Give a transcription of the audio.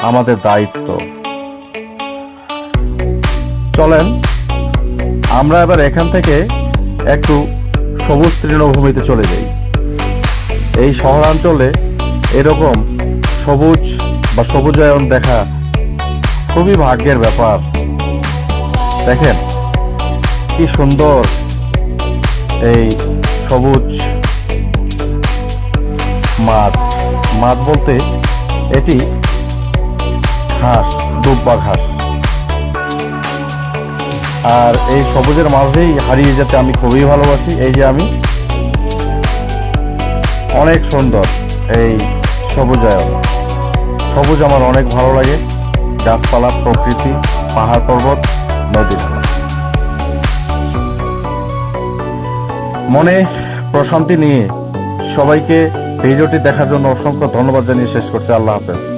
আমাদের দায়িত্ব। চলেন আমরা এবার এখান থেকে একটু সবুজ তৃণভূমিতে চলে যাই। এই শহরাঞ্চলে এরকম সবুজ বা সবুজায়ন দেখা খুবই ভাগ্যের ব্যাপার। দেখেন কি সুন্দর এই সবুজ মাঠ। মাঠ বলতে এটি ঘাস, দুব্বা ঘাস। আর এই সবুজের মাঝেই হারিয়ে যেতে আমি খুবই ভালোবাসি। এই যে আমি, অনেক সুন্দর এই সবুজায়ন। সবুজ আমার অনেক ভালো লাগে, গাছপালা, প্রকৃতি, পাহাড় পর্বত, নদী নালা। মনে প্রশান্তি নিয়ে সবাইকে ভিডিওটি দেখার জন্য অসংখ্য ধন্যবাদ জানিয়ে শেষ করছি। আল্লাহ হাফেজ।